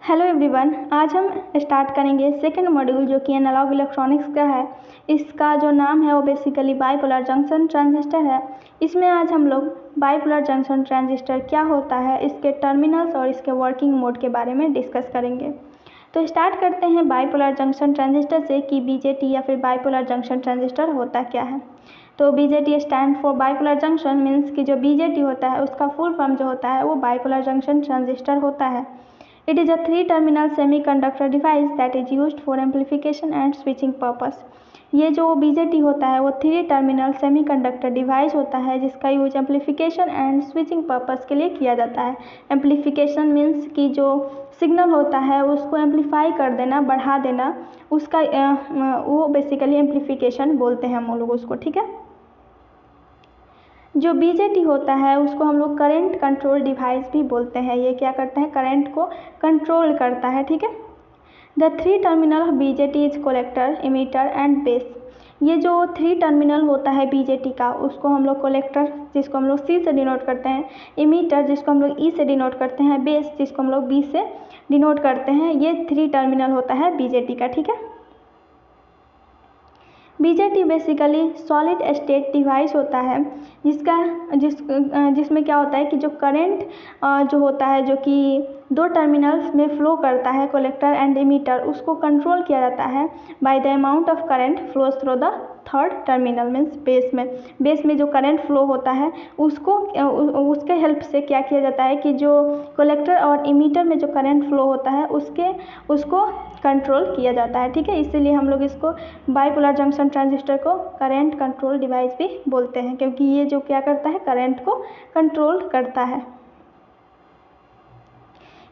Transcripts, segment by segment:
Hello everyone, आज हम start करेंगे सेकंड मॉड्यूल जो कि एनालॉग इलेक्ट्रॉनिक्स का है। इसका जो नाम है वो बेसिकली बाइपोलर जंक्शन ट्रांजिस्टर है। इसमें आज हम लोग बाइपोलर जंक्शन ट्रांजिस्टर क्या होता है, इसके टर्मिनल्स और इसके वर्किंग मोड के बारे में डिस्कस करेंगे। तो स्टार्ट करते हैं बाइपोलर जंक्शन ट्रांजिस्टर से कि बीजेटी या फिर बाइपोलर जंक्शन ट्रांजिस्टर होता क्या है। तो BJT stand for bipolar junction means कि जो बीजेटी होता है उसका फुल फॉर्म जो होता है वो बाइपोलर जंक्शन ट्रांजिस्टर होता है। It is a three-terminal semiconductor device that is used for amplification and switching purpose. ये जो बीजेटी होता है वो 3 टर्मिनल सेमीकंडक्टर डिवाइस होता है जिसका use amplification and switching purpose के लिए किया जाता है। एम्पलीफिकेशन मीन्स कि जो सिग्नल होता है उसको एम्पलीफाई कर देना, बढ़ा देना, उसका वो बेसिकली एम्पलीफिकेशन बोलते हैं हम लोग उसको, ठीक है। जो बीजेटी होता है उसको हम लोग करंट कंट्रोल डिवाइस भी बोलते हैं। ये क्या करता है, करंट को कंट्रोल करता है, ठीक है। The 3 terminal of BJT is collector, emitter and base. ये जो 3 टर्मिनल होता है बीजेटी का उसको हम लोग कलेक्टर जिसको हम लोग सी से डिनोट करते हैं, इमीटर जिसको हम लोग ई से डिनोट करते हैं, बेस जिसको हम लोग बी से डिनोट करते हैं। ये 3 टर्मिनल होता है बीजेटी का, ठीक है। BJT basically solid state device होता है जिसमें क्या होता है कि जो करंट जो होता है जो कि 2 टर्मिनल्स में फ्लो करता है, कलेक्टर एंड इमीटर, उसको कंट्रोल किया जाता है by the amount of current flows through the 3rd terminal means base में जो करंट फ्लो होता है उसको उसके हेल्प से क्या किया जाता है कि जो कलेक्टर और इमीटर में जो करंट फ्लो होता है उसको कंट्रोल किया जाता है, ठीक है। इसीलिए हम लोग इसको बाइपोलर जंक्शन ट्रांजिस्टर को करंट कंट्रोल डिवाइस भी बोलते हैं, क्योंकि ये जो क्या करता है, करंट को कंट्रोल करता है।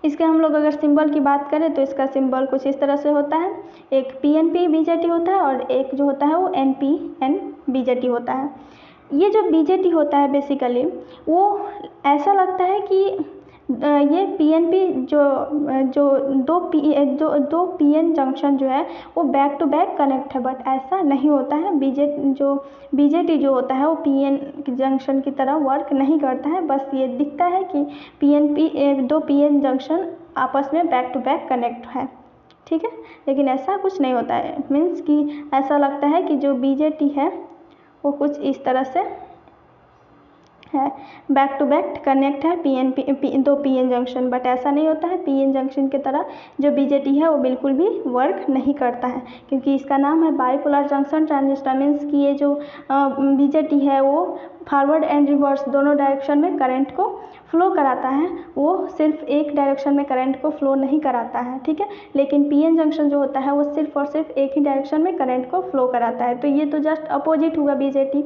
इसके हम लोग अगर सिंबल की बात करें तो इसका सिंबल कुछ इस तरह से होता है। एक पीएनपी बीजेटी होता है और एक जो होता है वो एनपीएन बीजेटी होता है। ये जो बीजेटी होता है बेसिकली वो ऐसा लगता है कि ये पीएनपी जो दो पीएन जंक्शन जो है वो बैक टू बैक कनेक्ट है, बट ऐसा नहीं होता है। बीजेटी जो होता है वो पीएन जंक्शन की तरह वर्क नहीं करता है। बस ये दिखता है कि दो पीएन जंक्शन आपस में बैक टू बैक कनेक्ट है, ठीक है, लेकिन ऐसा कुछ नहीं होता है। मीन्स कि ऐसा लगता है कि जो बीजेटी है वो कुछ इस तरह से है, बैक टू बैक कनेक्ट है दो पीएन जंक्शन, बट ऐसा नहीं होता है। पीएन जंक्शन की तरह जो बीजेटी है वो बिल्कुल भी वर्क नहीं करता है, क्योंकि इसका नाम है बाइपोलर जंक्शन ट्रांजिस्टर। मीन्स कि ये जो बीजेटी है वो फॉरवर्ड एंड रिवर्स दोनों डायरेक्शन में करंट को फ्लो कराता है, वो सिर्फ एक डायरेक्शन में करंट को फ्लो नहीं कराता है, ठीक है। लेकिन पीएन जंक्शन जो होता है वो सिर्फ और सिर्फ एक ही डायरेक्शन में करंट को फ्लो कराता है। तो ये तो जस्ट अपोजिट हुआ बीजेटी।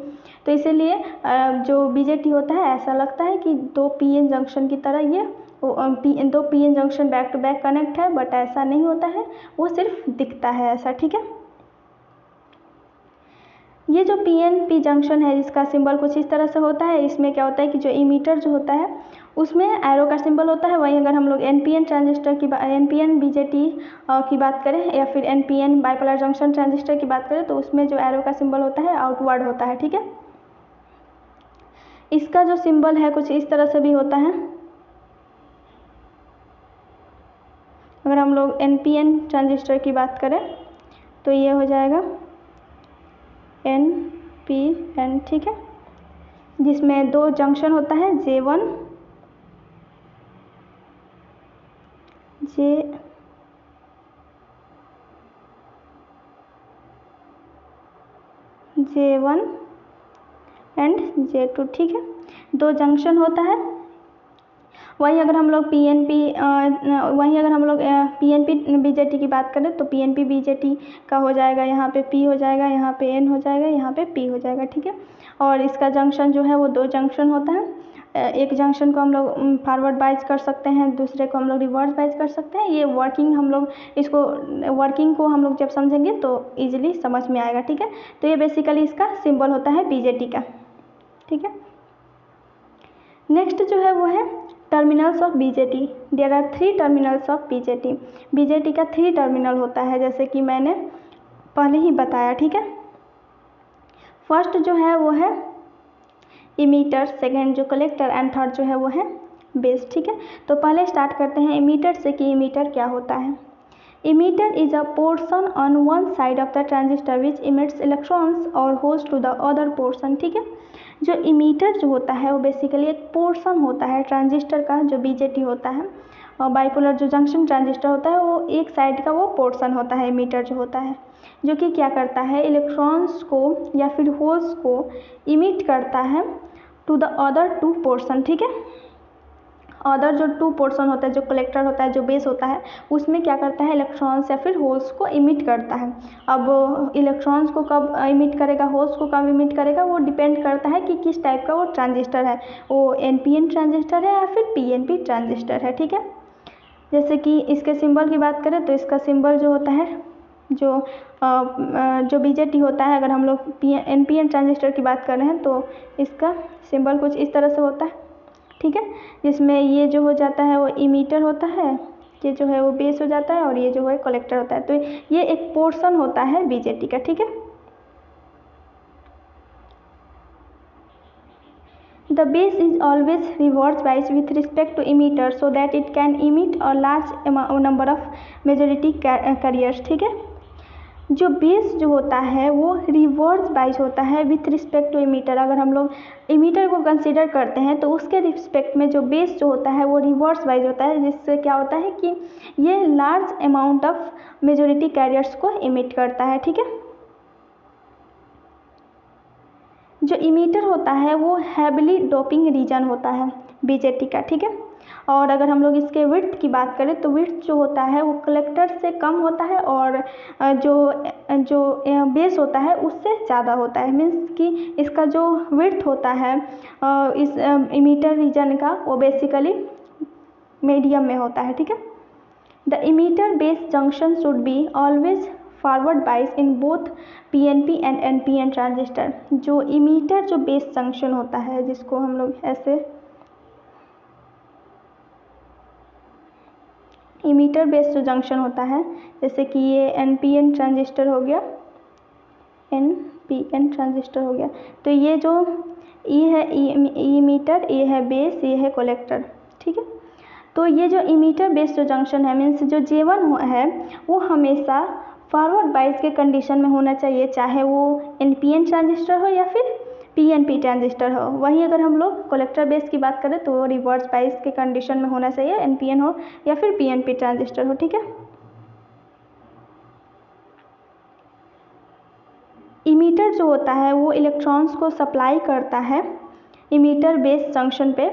तो इसीलिए जो बीजेटी होता है ऐसा लगता है कि दो पीएन जंक्शन की तरह ये दो PN junction back to back connect है, बट ऐसा नहीं होता है, वो सिर्फ दिखता है ऐसा, ठीक है। ये जो पीएनपी जंक्शन है जिसका सिंबल कुछ इस तरह से होता है, इसमें क्या होता है कि जो इमीटर जो होता है उसमें एरो का सिंबल होता है। वहीं अगर हम लोग एनपीएन ट्रांजिस्टर की एनपीएन बीजेटी की बात करें या फिर एनपीएन बाइपोलर जंक्शन ट्रांजिस्टर की बात करें तो उसमें जो एरो का सिंबल होता है आउटवर्ड होता है, ठीक है। इसका जो सिंबल है कुछ इस तरह से भी होता है। अगर हम लोग एनपीएन ट्रांजिस्टर की बात करें तो ये हो जाएगा एनपीएन, ठीक है, जिसमें 2 जंक्शन होता है J1 एंड J2, ठीक है, 2 जंक्शन होता है। वहीं अगर हम लोग पीएनपी बीजेटी की बात करें तो पीएनपी बीजेटी का हो जाएगा, यहाँ पे P हो जाएगा, यहाँ पे N हो जाएगा, यहाँ पे P हो जाएगा, ठीक है। और इसका जंक्शन जो है वो 2 जंक्शन होता है। एक जंक्शन को हम लोग फॉरवर्ड बाइज कर सकते हैं, दूसरे को हम लोग रिवर्स बाइज कर सकते हैं। ये वर्किंग को हम लोग जब समझेंगे तो ईजिली समझ में आएगा, ठीक है। तो ये बेसिकली इसका सिंबल होता है बीजेटी का, ठीक है। नेक्स्ट जो है वो है terminals of BJT. There are 3 terminals of BJT. BJT का 3 टर्मिनल होता है जैसे कि मैंने पहले ही बताया, ठीक है। फर्स्ट जो है वो है इमीटर, सेकेंड जो कलेक्टर एंड थर्ड जो है वो है बेस, ठीक है। तो पहले स्टार्ट करते हैं इमीटर से कि इमीटर क्या होता है। Emitter is a portion on one side of the transistor which emits electrons और holes to the other portion, ठीक है। जो इमीटर जो होता है वो बेसिकली एक पोर्शन होता है ट्रांजिस्टर का, जो बीजेटी होता है, और बाइपोलर जो जंक्शन ट्रांजिस्टर होता है वो एक साइड का वो पोर्शन होता है इमीटर जो होता है, जो कि क्या करता है, इलेक्ट्रॉन्स को या फिर होल्स को इमिट करता है to the other two portion, ठीक है। अदर जो टू पोर्शन होता है, जो कलेक्टर होता है, जो बेस होता है, उसमें क्या करता है, इलेक्ट्रॉन्स या फिर होल्स को इमिट करता है। अब इलेक्ट्रॉन्स को कब इमिट करेगा, होल्स को कब इमिट करेगा, वो डिपेंड करता है कि किस टाइप का वो ट्रांजिस्टर है, वो NPN ट्रांजिस्टर है या फिर PNP ट्रांजिस्टर है, ठीक है। जैसे कि इसके सिंबल की बात करें तो इसका सिंबल जो होता है, जो BJT होता है, अगर हम लोग NPN ट्रांजिस्टर की बात कर रहे हैं तो इसका सिंबल कुछ इस तरह से होता है, ठीक है। जिसमें ये जो हो जाता है वो इमीटर होता है, ये जो है वो बेस हो जाता है, और ये जो है कलेक्टर होता है। तो ये एक पोर्शन होता है BJT का, ठीक है। The base is always reverse biased with respect to emitter so that it can emit a large number of majority carriers, ठीक है। जो बेस जो होता है वो रिवर्स बाइज होता है विथ रिस्पेक्ट टू इमीटर। अगर हम लोग इमीटर को कंसीडर करते हैं तो उसके रिस्पेक्ट में जो बेस जो होता है वो रिवर्स बाइज होता है, जिससे क्या होता है कि ये large amount of majority carriers को इमिट करता है, ठीक है। जो इमीटर होता है वो हैविली डोपिंग रीजन होता है BJT का, ठीक है। और अगर हम लोग इसके विड्थ की बात करें तो विड्थ जो होता है वो कलेक्टर से कम होता है, और जो बेस होता है उससे ज़्यादा होता है। मीन्स कि इसका जो विड्थ होता है इस इमीटर रीजन का वो बेसिकली मीडियम में होता है, ठीक है। The emitter base junction should be always forward बाइस in both PNP and NPN transistor. जो इमीटर जो बेस जंक्शन होता है, जिसको हम लोग ऐसे इमीटर बेस जो जंक्शन होता है, जैसे कि ये NPN ट्रांजिस्टर हो गया, NPN ट्रांजिस्टर हो गया, तो ये जो ये है इमीटर, ये है बेस, ये है कलेक्टर, ठीक है। तो ये जो इमीटर बेस जो जंक्शन है, मीन्स जो J1 है वो हमेशा फॉरवर्ड बाइस के कंडीशन में होना चाहिए, चाहे वो NPN ट्रांजिस्टर हो या फिर PNP ट्रांजिस्टर हो। वहीं अगर हम लोग कलेक्टर बेस की बात करें तो वो रिवर्स बाइस के कंडीशन में होना चाहिए, NPN हो या फिर PNP ट्रांजिस्टर हो, ठीक है। इमीटर जो होता है वो इलेक्ट्रॉन्स को सप्लाई करता है इमीटर बेस जंक्शन पे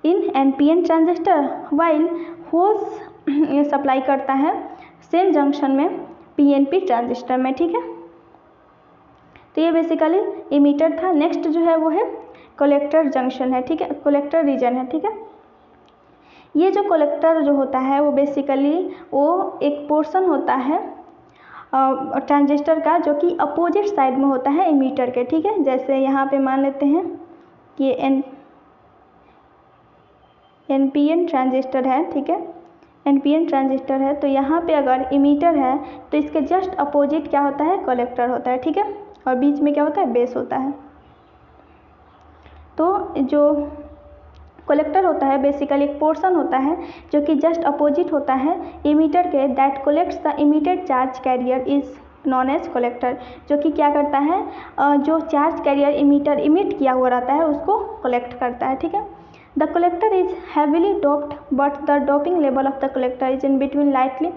इन NPN transistor, while holes supply करता है सेम जंक्शन में PNP ट्रांजिस्टर में, ठीक है। तो ये बेसिकली इमीटर था। नेक्स्ट जो है वो है कलेक्टर जंक्शन है, ठीक है, कलेक्टर रीजन है, ठीक है। ये जो कलेक्टर जो होता है वो बेसिकली वो एक पोर्शन होता है ट्रांजिस्टर का, जो कि अपोजिट साइड में होता है इमीटर के, ठीक है। जैसे यहाँ पे मान लेते हैं कि NPN ट्रांजिस्टर है, ठीक है, NPN ट्रांजिस्टर है, तो यहाँ पे अगर इमीटर है तो इसके जस्ट अपोजिट क्या होता है, कलेक्टर होता है, ठीक है, और बीच में क्या होता है, बेस होता है। तो जो कलेक्टर होता है बेसिकली एक पोर्शन होता है जो कि जस्ट अपोजिट होता है इमीटर के, that collects the emitted charge carrier is known as collector, जो कि क्या करता है, जो चार्ज कैरियर इमीटर इमिट किया हुआ रहता है उसको कलेक्ट करता है, ठीक है। The collector is heavily doped, but the doping level of the collector is in between lightly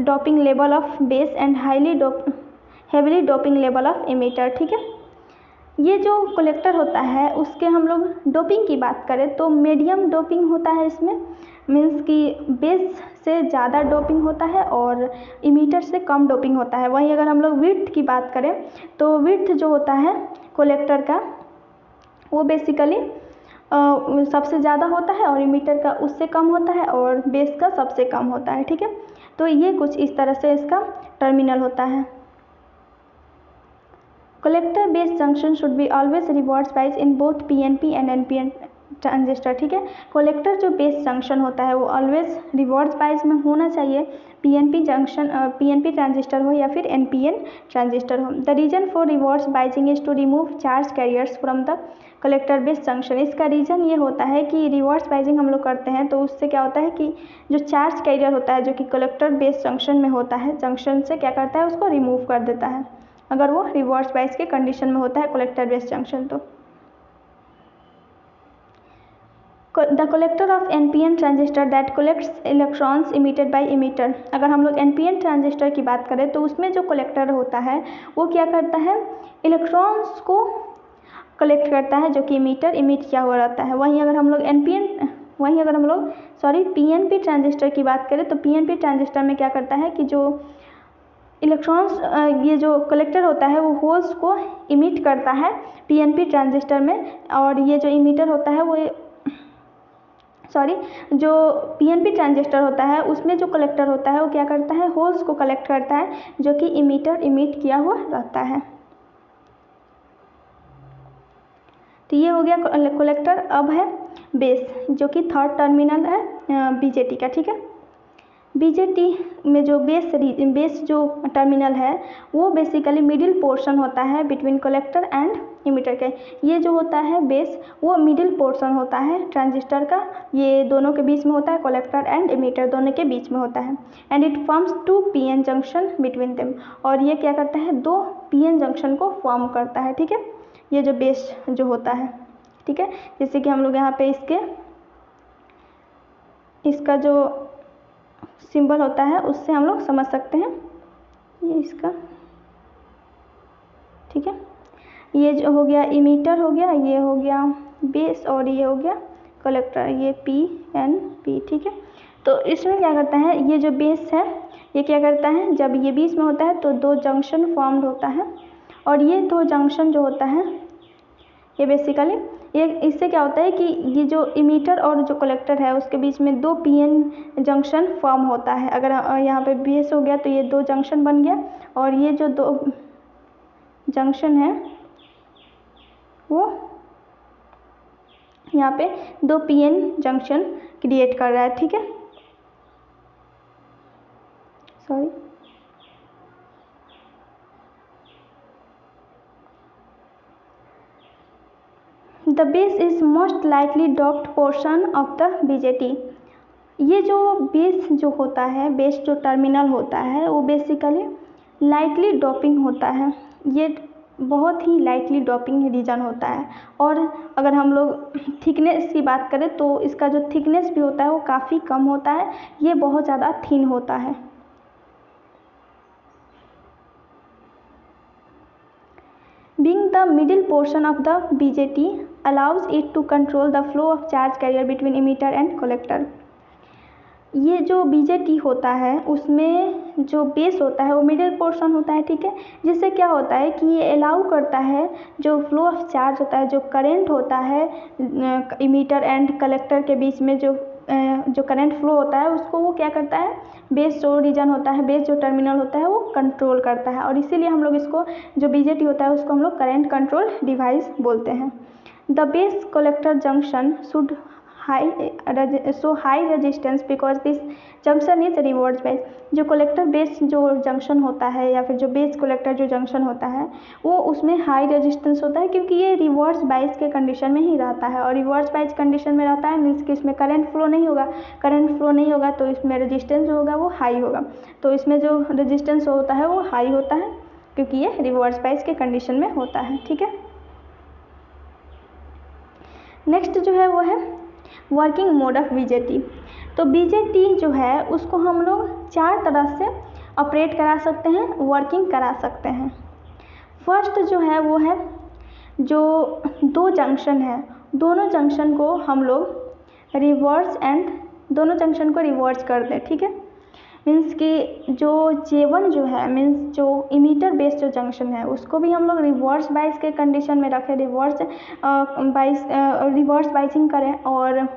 doping level of base and heavily doping level of emitter, ठीक है। ये जो कलेक्टर होता है उसके हम लोग डोपिंग की बात करें तो मीडियम डोपिंग होता है इसमें, मीन्स कि बेस से ज़्यादा डोपिंग होता है और इमीटर से कम डोपिंग होता है। वहीं अगर हम लोग विड्थ की बात करें तो विड्थ जो होता है कलेक्टर का वो बेसिकली सबसे ज़्यादा होता है और इमीटर का उससे कम होता है और बेस का सबसे कम होता है, ठीक है। तो ये कुछ इस तरह से इसका टर्मिनल होता है। Collector base junction should be always reverse bias in both PNP and NPN transistor, ठीक है। कलेक्टर जो बेस जंक्शन होता है वो ऑलवेज रिवर्स बायस में होना चाहिए, पीएनपी जंक्शन पीएनपी ट्रांजिस्टर हो या फिर एनपीएन ट्रांजिस्टर हो। The reason for reverse biasing is to remove charge carriers from the collector base junction. इसका रीज़न ये होता है कि रिवर्स बाइजिंग हम लोग करते हैं तो उससे क्या होता है कि जो चार्ज कैरियर होता है जो कि कलेक्टर बेस जंक्शन में होता है, जंक्शन से क्या करता है, उसको रिमूव कर देता है अगर वो रिवर्स बाइस के कंडीशन में होता है कलेक्टर बेस जंक्शन। तो the collector of NPN transistor that collects electrons emitted by emitter. अगर हम लोग एनपीएन ट्रांजिस्टर की बात करें तो उसमें जो कलेक्टर होता है वो क्या करता है, इलेक्ट्रॉन्स को कलेक्ट करता है जो कि इमीटर इमिट किया हुआ रहता है। वहीं अगर हम लोग पीएनपी ट्रांजिस्टर की बात करें तो पीएनपी ट्रांजिस्टर में क्या करता है कि जो इलेक्ट्रॉन्स ये जो कलेक्टर होता है वो होल्स को इमिट करता है पीएनपी ट्रांजिस्टर में, और ये जो इमीटर होता है वो जो पीएनपी ट्रांजिस्टर होता है उसमें जो कलेक्टर होता है वो क्या करता है, होल्स को कलेक्ट करता है जो कि इमीटर इमिट किया हुआ रहता है। तो ये हो गया कलेक्टर। अब है बेस जो कि थर्ड टर्मिनल है बीजेटी का, ठीक है। बीजेटी में जो बेस जो टर्मिनल है वो बेसिकली मिडिल पोर्शन होता है बिटवीन कलेक्टर एंड इमीटर के। ये जो होता है बेस वो मिडिल पोर्शन होता है ट्रांजिस्टर का, ये दोनों के बीच में होता है, कलेक्टर एंड इमीटर दोनों के बीच में होता है। And it forms 2 PN junction between them, और ये क्या करता है, 2 पीएन जंक्शन को फॉर्म करता है, ठीक है। ये जो बेस जो होता है, ठीक है, जैसे कि हम लोग यहाँ पे इसका जो सिंबल होता है उससे हम लोग समझ सकते हैं, ये इसका, ठीक है। ये जो हो गया इमीटर हो गया, ये हो गया बेस, और ये हो गया कलेक्टर, ये पी, ठीक है। तो इसमें क्या करता है, ये जो बेस है ये क्या करता है, जब ये बीच में होता है तो 2 जंक्शन फॉर्म्ड होता है, और ये 2 जंक्शन जो होता है ये बेसिकली ये इससे क्या होता है कि ये जो इमीटर और जो कलेक्टर है उसके बीच में 2 पीएन जंक्शन फॉर्म होता है। अगर यहाँ पे बेस हो गया तो ये 2 जंक्शन बन गया, और ये जो 2 जंक्शन है वो यहाँ पे 2 पीएन जंक्शन क्रिएट कर रहा है, ठीक है। Sorry, the base is most lightly doped portion of the BJT. ये जो बेस जो होता है, बेस जो टर्मिनल होता है वो बेसिकली लाइटली डॉपिंग होता है, ये बहुत ही लाइटली डॉपिंग रीजन होता है। और अगर हम लोग थिकनेस की बात करें तो इसका जो थिकनेस भी होता है वो काफ़ी कम होता है, ये बहुत ज़्यादा थिन होता है। Being the middle portion of the BJT allows it to control the flow of charge carrier between emitter and collector। ये जो बीजेटी होता है उसमें जो बेस होता है वो मिडिल पोर्शन होता है, ठीक है। जिससे क्या होता है कि ये अलाउ करता है जो फ्लो ऑफ चार्ज होता है, जो करंट होता है इमीटर एंड कलेक्टर के बीच में जो करंट फ्लो होता है उसको वो क्या करता है, बेस जो रीजन होता है, बेस जो टर्मिनल होता है वो कंट्रोल करता है, और इसीलिए हम लोग इसको जो बीजेटी होता है उसको हम लोग करंट कंट्रोल डिवाइस बोलते हैं। The base collector junction should high resistance because this junction is reverse bias. जो कलेक्टर बेस जो जंक्शन होता है या फिर जो बेस कलेक्टर जो जंक्शन होता है वो उसमें हाई रेजिस्टेंस होता है, क्योंकि ये रिवर्स बाइस के कंडीशन में ही रहता है, और रिवर्स बाइस कंडीशन में रहता है मीन्स कि इसमें करंट फ्लो नहीं होगा, करंट फ्लो नहीं होगा तो इसमें रेजिस्टेंस जो होगा वो हाई होगा। तो इसमें जो रेजिस्टेंस होता है वो हाई होता है क्योंकि ये रिवर्स बाइस के कंडीशन में होता है, ठीक है। नेक्स्ट जो है वो है वर्किंग मोड ऑफ बीजेटी। तो बीजेटी जो है उसको हम लोग 4 तरह से ऑपरेट करा सकते हैं, वर्किंग करा सकते हैं। फर्स्ट जो है वो है जो 2 जंक्शन है, दोनों जंक्शन को हम लोग रिवर्स एंड दोनों जंक्शन को रिवर्स कर दें, ठीक है। मीन्स कि जो J1 जो है मीन्स जो इमीटर बेस जो जंक्शन है उसको भी हम लोग रिवर्स बाइस के कंडीशन में रखें, रिवर्स बाइसिंग करें, और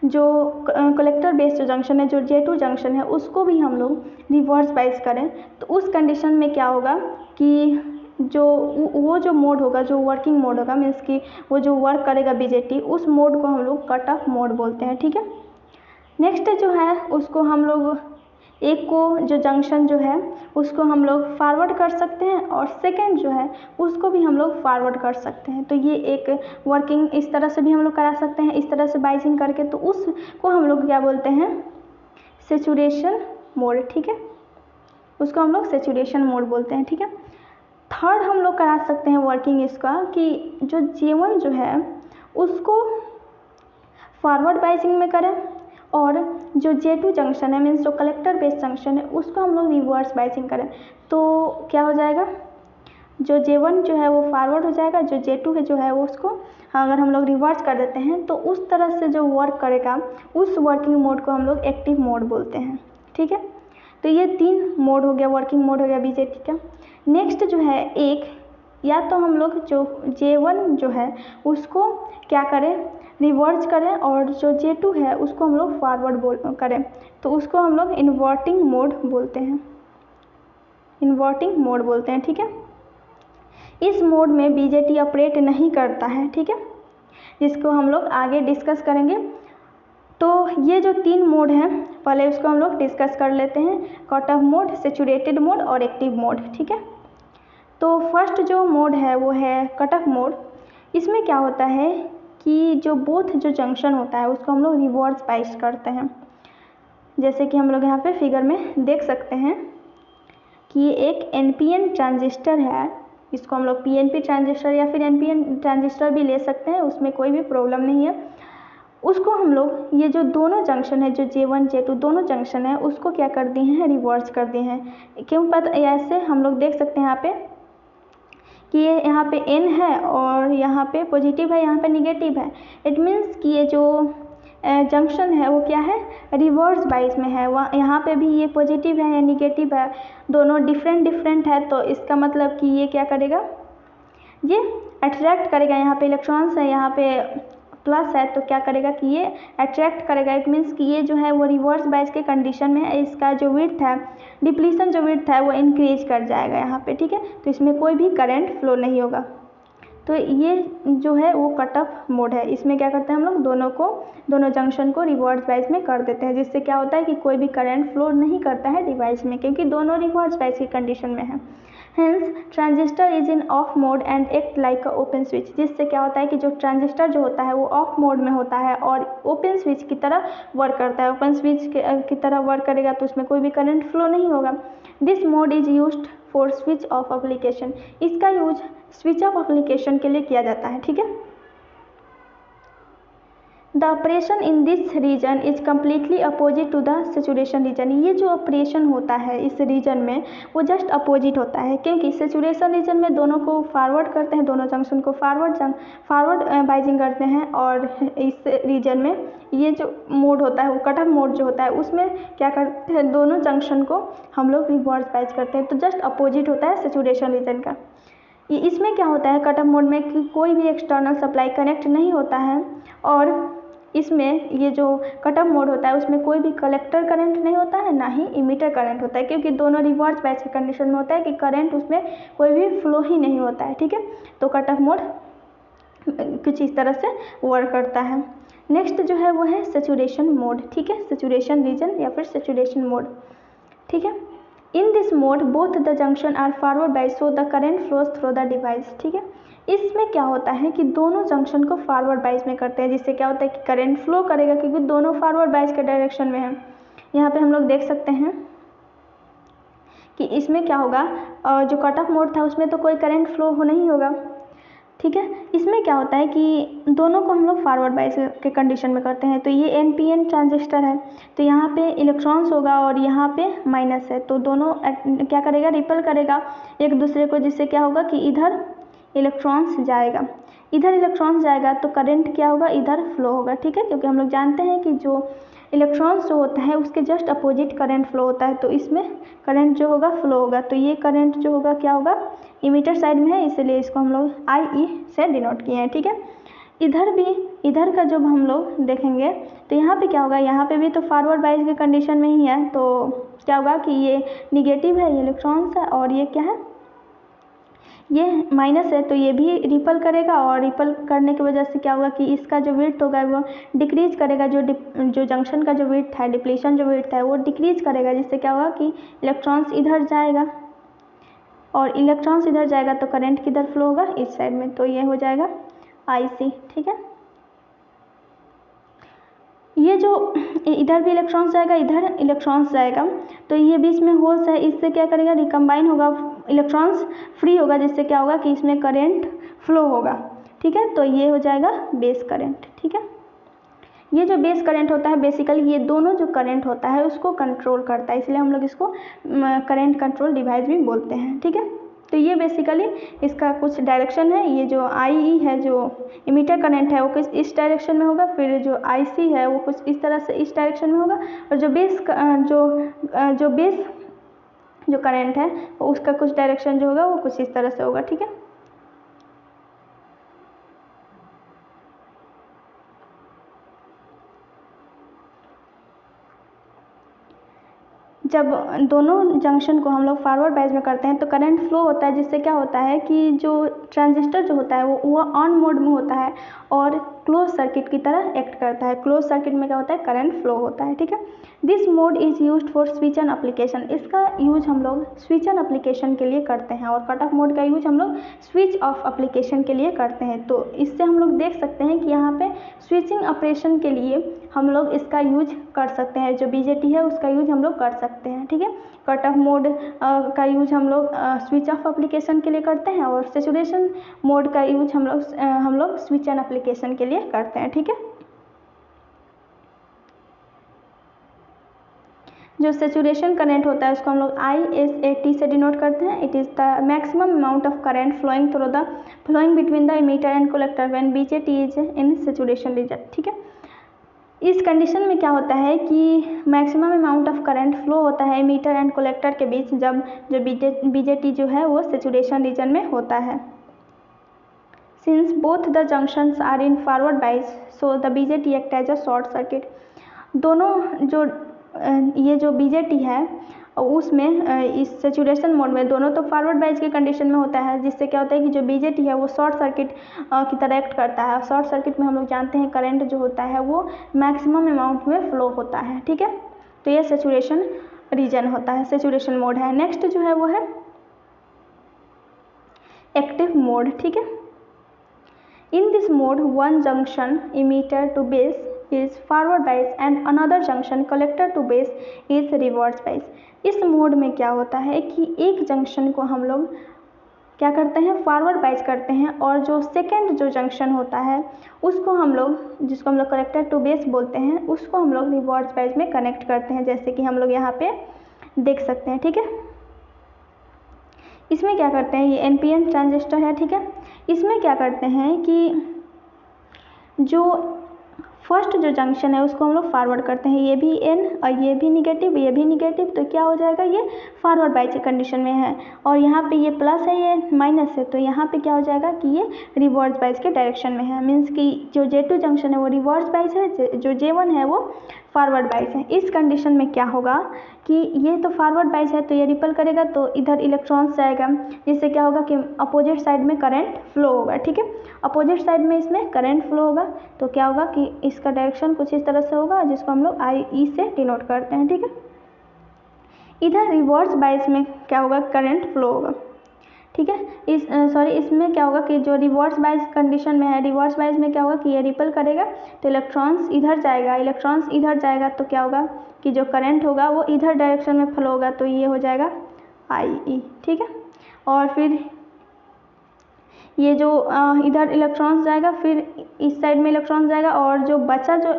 जो कलेक्टर बेस जो जंक्शन है, जो J2 जंक्शन है उसको भी हम लोग रिवर्स बाइस करें। तो उस कंडीशन में क्या होगा कि वो जो मोड होगा, जो वर्किंग मोड होगा, मीन्स कि वो जो वर्क करेगा बीजेटी, उस मोड को हम लोग कट ऑफ मोड बोलते हैं। ठीक है, नेक्स्ट जो है उसको हम लोग एक को जो जंक्शन जो है उसको हम लोग फॉरवर्ड कर सकते हैं और सेकंड जो है उसको भी हम लोग फॉरवर्ड कर सकते हैं। तो ये एक वर्किंग इस तरह से भी हम लोग करा सकते हैं, इस तरह से बाइजिंग करके, तो उसको हम लोग क्या बोलते हैं, सेचुरेशन मोड। ठीक है, उसको हम लोग सेचुरेशन मोड बोलते हैं। ठीक है, थर्ड हम लोग करा सकते हैं वर्किंग इसका कि जो J1 जो है उसको फॉरवर्ड बाइजिंग में करें और जो J2 जंक्शन है, मीन्स जो कलेक्टर बेस जंक्शन है, उसको हम लोग रिवर्स बाइजिंग करें। तो क्या हो जाएगा, जो J1 जो है वो फॉरवर्ड हो जाएगा, जो J2 है जो है वो उसको अगर हम लोग रिवर्स कर देते हैं तो उस तरह से जो वर्क करेगा उस वर्किंग मोड को हम लोग एक्टिव मोड बोलते हैं। ठीक है, तो ये 3 मोड हो गया, वर्किंग मोड हो गया बीजेटी का। नेक्स्ट जो है एक, या तो हम लोग जो J1 जो है उसको क्या करें, रिवर्स करें, और जो J2 है उसको हम लोग फॉरवर्ड करें, तो उसको हम लोग इन्वर्टिंग मोड बोलते हैं, इन्वर्टिंग मोड बोलते हैं। ठीक है, इस मोड में बीजेटी ऑपरेट नहीं करता है। ठीक है, जिसको हम लोग आगे डिस्कस करेंगे। तो ये जो 3 मोड हैं पहले उसको हम लोग डिस्कस कर लेते हैं, cut off mode, saturated mode और एक्टिव मोड। ठीक है, तो फर्स्ट जो मोड है वो है कट ऑफ मोड। इसमें क्या होता है कि जो बोथ जो जंक्शन होता है उसको हम लोग रिवर्स बाइस करते हैं। जैसे कि हम लोग यहाँ पे फिगर में देख सकते हैं कि ये एक NPN ट्रांजिस्टर है, इसको हम लोग PNP ट्रांजिस्टर या फिर NPN ट्रांजिस्टर भी ले सकते हैं, उसमें कोई भी प्रॉब्लम नहीं है। उसको हम लोग ये जो दोनों जंक्शन है, जो J1 J2 दोनों जंक्शन है, उसको क्या कर दिए हैं, रिवर्स कर दिए हैं। क्यों पता, ऐसे हम लोग देख सकते हैं यहाँ पे कि ये यहाँ पे N है और यहाँ पे पॉजिटिव है, यहाँ पे निगेटिव है। इट मीन्स कि ये जो जंक्शन है वो क्या है, रिवर्स बाइस में है। वहाँ यहाँ पे भी ये पॉजिटिव है या निगेटिव है, दोनों डिफरेंट है, तो इसका मतलब कि ये क्या करेगा, ये अट्रैक्ट करेगा। यहाँ पे इलेक्ट्रॉन्स है, यहाँ पे प्लस है, तो क्या करेगा कि ये अट्रैक्ट करेगा। इट मीन्स कि ये जो है वो रिवर्स बाइस के कंडीशन में है, इसका जो विड्थ है, डिप्लीशन जो विड्थ है वो इंक्रीज कर जाएगा यहाँ पे। ठीक है, तो इसमें कोई भी करंट फ्लो नहीं होगा। तो ये जो है वो कट ऑफ मोड है। इसमें क्या करते हैं हम लोग, दोनों जंक्शन को रिवर्स बाइस में कर देते हैं, जिससे क्या होता है कि कोई भी करंट फ्लो नहीं करता है डिवाइस में, क्योंकि दोनों रिवर्स बाइस की कंडीशन में है। Hence transistor is in of mode and act like a open switch. जिससे क्या होता है कि जो ट्रांजिस्टर जो होता है वो ऑफ मोड में होता है और ओपन स्विच की तरह वर्क करता है। ओपन स्विच की तरह वर्क करेगा तो उसमें कोई भी करंट फ्लो नहीं होगा। This mode is used for switch off application. इसका यूज स्विच ऑफ एप्लीकेशन के लिए किया जाता है। ठीक है, the operation in this region is completely opposite to the saturation region. ये जो ऑपरेशन होता है इस रीजन में वो जस्ट अपोजिट होता है, क्योंकि सेचुरेशन रीजन में दोनों को फॉरवर्ड करते हैं, दोनों जंक्शन को फॉरवर्ड बाइजिंग करते हैं, और इस रीजन में ये जो मोड होता है वो कट ऑफ मोड जो होता है उसमें क्या करते हैं, दोनों जंक्शन को हम लोग रिवर्स बाइज करते हैं। तो जस्ट अपोजिट होता है सेचुरेशन रीजन का। इसमें क्या होता है, कट ऑफ मोड में कि कोई भी एक्सटर्नल सप्लाई कनेक्ट नहीं होता है, और इसमें ये जो कट ऑफ मोड होता है उसमें कोई भी कलेक्टर करंट नहीं होता है, ना ही इमीटर करंट होता है, क्योंकि दोनों रिवर्स बाइस के कंडीशन में होता है कि करंट उसमें कोई भी फ्लो ही नहीं होता है। ठीक है, तो कट ऑफ मोड कुछ इस तरह से वर्क करता है। नेक्स्ट जो है वो है सेचुरेशन मोड। ठीक है, सेचुरेशन रीजन या फिर सेचुरेशन मोड। ठीक है, in this mode both the junction are forward bias, so the current flows through the device. ठीक है, इसमें क्या होता है कि दोनों जंक्शन को फॉरवर्ड बाइस में करते हैं, जिससे क्या होता है कि करंट फ्लो करेगा, क्योंकि दोनों फॉरवर्ड बाइस के डायरेक्शन में है। यहाँ पे हम लोग देख सकते हैं कि इसमें क्या होगा, जो कट ऑफ मोड था उसमें तो कोई करंट फ्लो हो नहीं होगा। ठीक है, इसमें क्या होता है कि दोनों को हम लोग फॉरवर्ड बाइस के कंडीशन में करते हैं। तो ये NPN ट्रांजिस्टर है, तो यहाँ पे इलेक्ट्रॉन्स होगा और यहाँ पे माइनस है, तो दोनों क्या करेगा, रिपल करेगा एक दूसरे को, जिससे क्या होगा कि इधर इलेक्ट्रॉन्स जाएगा, इधर इलेक्ट्रॉन्स जाएगा तो करंट क्या होगा, इधर फ्लो होगा। ठीक है, क्योंकि हम लोग जानते हैं कि जो इलेक्ट्रॉन्स जो होता है उसके जस्ट अपोजिट करंट फ्लो होता है, तो इसमें करंट जो होगा फ्लो होगा। तो ये करंट जो होगा क्या होगा, इमीटर साइड में है, इसलिए इसको हम लोग IE से डिनोट किए हैं। ठीक है, इधर का जब हम लोग देखेंगे तो यहाँ पे क्या होगा, यहाँ पे भी तो फॉरवर्ड बाइस के कंडीशन में ही है, तो क्या होगा कि ये निगेटिव है, ये इलेक्ट्रॉन्स है, और ये क्या है, ये माइनस है तो ये भी रिपल करेगा, और रिपल करने की वजह से क्या होगा कि इसका जो विड्थ होगा वो डिक्रीज करेगा, जो जंक्शन का जो विड्थ है, डिप्लीशन जो विड्थ है वो डिक्रीज करेगा, जिससे क्या होगा कि इलेक्ट्रॉन्स इधर जाएगा, और इलेक्ट्रॉन्स इधर जाएगा तो करंट किधर फ्लो होगा, इस साइड में, तो ये हो जाएगा IC। ठीक है, ये जो इधर भी इलेक्ट्रॉन्स जाएगा, इधर इलेक्ट्रॉन्स जाएगा, तो ये बीच में होल्स है, इससे क्या करेगा, रिकम्बाइन होगा, इलेक्ट्रॉन्स फ्री होगा, जिससे क्या होगा कि इसमें करंट फ्लो होगा। ठीक है, तो ये हो जाएगा बेस करंट। ठीक है, ये जो बेस करंट होता है बेसिकली ये दोनों जो करंट होता है उसको कंट्रोल करता है, इसलिए हम लोग इसको करंट कंट्रोल डिवाइस भी बोलते हैं। ठीक है, तो ये बेसिकली इसका कुछ डायरेक्शन है। ये जो IE है, जो इमीटर करंट है, वो कुछ इस डायरेक्शन में होगा, फिर जो IC है वो कुछ इस तरह से इस डायरेक्शन में होगा, और जो बेस जो करंट है उसका कुछ डायरेक्शन जो होगा वो कुछ इस तरह से होगा। ठीक है, जब दोनों जंक्शन को हम लोग फॉरवर्ड बायस में करते हैं तो करंट फ्लो होता है, जिससे क्या होता है कि जो ट्रांजिस्टर जो होता है वो ऑन मोड में होता है और क्लोज सर्किट की तरह एक्ट करता है। क्लोज सर्किट में क्या होता है, करंट फ्लो होता है। ठीक है, this mode is used for switch an application. इसका यूज हम लोग स्विच एन एप्लीकेशन के लिए करते हैं, और कट ऑफ मोड का यूज हम लोग स्विच ऑफ एप्लीकेशन के लिए करते हैं। तो इससे हम लोग देख सकते हैं कि यहाँ पे स्विचिंग ऑपरेशन के लिए हम लोग इसका यूज कर सकते हैं, जो BJT है उसका यूज हम लोग कर सकते हैं। ठीक है, कट ऑफ मोड का यूज हम लोग स्विच ऑफ एप्लीकेशन के लिए करते हैं, और सेचुरेशन मोड का यूज हम लोग स्विच एन एप्लीकेशन के लिए करते हैं। ठीक है, जो सेचुरेशन करंट होता है उसको हम लोग ISAT से डिनोट करते हैं। It is the maximum amount of current flowing between the emitter and collector when BJT is in saturation region. ठीक है, इस कंडीशन में क्या होता है कि maximum amount of current flow होता है इमीटर एंड कलेक्टर के बीच, जब जो BJT जो है वो सेचुरेशन रीजन में होता है। Since both the junctions are in forward bias so the BJT act as a short circuit. दोनों जो ये जो BJT है उसमें इस सेचुरेशन मोड में दोनों तो फॉरवर्ड बायस की कंडीशन में होता है, जिससे क्या होता है कि जो BJT है वो शॉर्ट सर्किट की तरह एक्ट करता है। शॉर्ट सर्किट में हम लोग जानते हैं करंट जो होता है वो मैक्सिमम अमाउंट में फ्लो होता है। ठीक है, तो ये सेचुरेशन रीजन होता है, सेचुरेशन मोड है। नेक्स्ट जो है वो है एक्टिव मोड। ठीक है, in this mode one junction emitter to base is forward bias and another junction collector to base is reverse bias। इस मोड में क्या होता है कि एक जंक्शन को हम लोग क्या करते हैं, फॉरवर्ड बायस करते हैं, और जो सेकेंड जो जंक्शन होता है उसको हम लोग, जिसको हम लोग कलेक्टर टू बेस बोलते हैं, उसको हम लोग रिवर्स बायस में कनेक्ट करते हैं, जैसे कि हम लोग यहाँ पे देख सकते हैं। ठीक है, इसमें क्या करते हैं, ये NPN ट्रांजिस्टर है। ठीक है, इसमें क्या करते हैं कि जो फर्स्ट जो जंक्शन है उसको हम लोग फॉरवर्ड करते हैं, ये भी N और ये भी निगेटिव, ये भी निगेटिव, तो क्या हो जाएगा, ये फॉरवर्ड बायस की कंडीशन में है, और यहाँ पे ये प्लस है ये माइनस है, तो यहाँ पे क्या हो जाएगा कि ये रिवर्स बायस के डायरेक्शन में है। मीन्स कि जो J2 जंक्शन है वो रिवर्स बायस है, जो J1 है वो फॉरवर्ड बायस है। इस कंडीशन में क्या होगा कि ये तो फॉरवर्ड बायस है तो ये रिपल करेगा, तो इधर इलेक्ट्रॉन्स जाएगा, जिससे क्या होगा कि अपोजिट साइड में करंट फ्लो होगा। ठीक है, अपोजिट साइड में इसमें करंट फ्लो होगा, तो क्या होगा कि इसका डायरेक्शन कुछ इस तरह से होगा, जिसको हम लोग IE से डिनोट करते हैं। ठीक है, इधर रिवर्स बायस में क्या होगा, करंट फ्लो होगा। ठीक है, इसमें क्या होगा कि जो रिवर्स बायस कंडीशन में है, रिवर्स बायस में क्या होगा कि ये रिपल करेगा, तो इलेक्ट्रॉन्स इधर जाएगा, तो क्या होगा कि जो करंट होगा वो इधर डायरेक्शन में फ्लो होगा, तो ये हो जाएगा IE। ठीक है, और फिर ये जो इधर इलेक्ट्रॉन्स जाएगा, फिर इस साइड में इलेक्ट्रॉन्स जाएगा, और जो बचा जो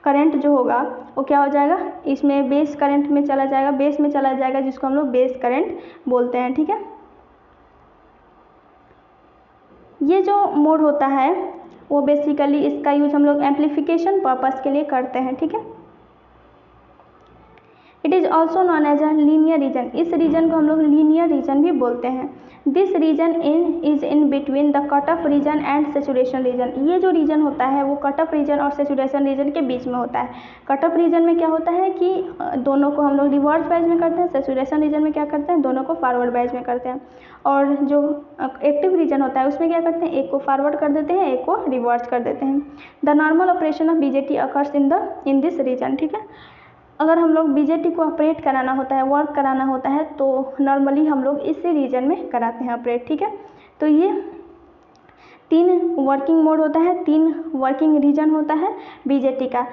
करंट जो होगा वो क्या हो जाएगा, इसमें बेस करंट में चला जाएगा, बेस में चला जाएगा, जिसको हम लोग बेस करंट बोलते हैं। ठीक है, ये जो मोड होता है वो बेसिकली इसका यूज हम लोग एम्पलीफिकेशन पर्पस के लिए करते हैं। ठीक है, it is also known as a linear region, इस रीजन को हम लोग लीनियर रीजन भी बोलते हैं। This region is in between the cut off region and saturation region, ये जो रीजन होता है वो कट ऑफ रीजन और सेचुरेशन रीजन के बीच में होता है। कट ऑफ रीजन में क्या होता है कि दोनों को हम लोग रिवर्स बैच में करते हैं, सेचुरेशन रीजन में क्या करते हैं, दोनों को फॉरवर्ड बैच में करते हैं। और जो एक्टिव रीजन होता है उसमें क्या करते हैं, एक को फॉरवर्ड कर देते हैं, एक को रिवर्स कर देते हैं। The normal operation of BJT occurs in this region, ठीक है। अगर हम लोग बीजेटी को ऑपरेट कराना होता है, वर्क कराना होता है, तो नॉर्मली हम लोग इसी रीजन में कराते हैं ऑपरेट, ठीक है। तो ये 3 वर्किंग मोड होता है, 3 वर्किंग रीजन होता है बीजेटी का।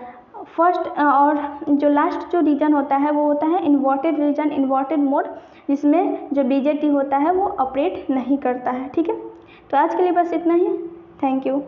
फर्स्ट और जो लास्ट जो रीजन होता है वो होता है इन्वर्टेड रीजन, इन्वर्टेड मोड, जिसमें जो बीजेटी होता है वो ऑपरेट नहीं करता है, ठीक है। तो आज के लिए बस इतना ही, थैंक यू।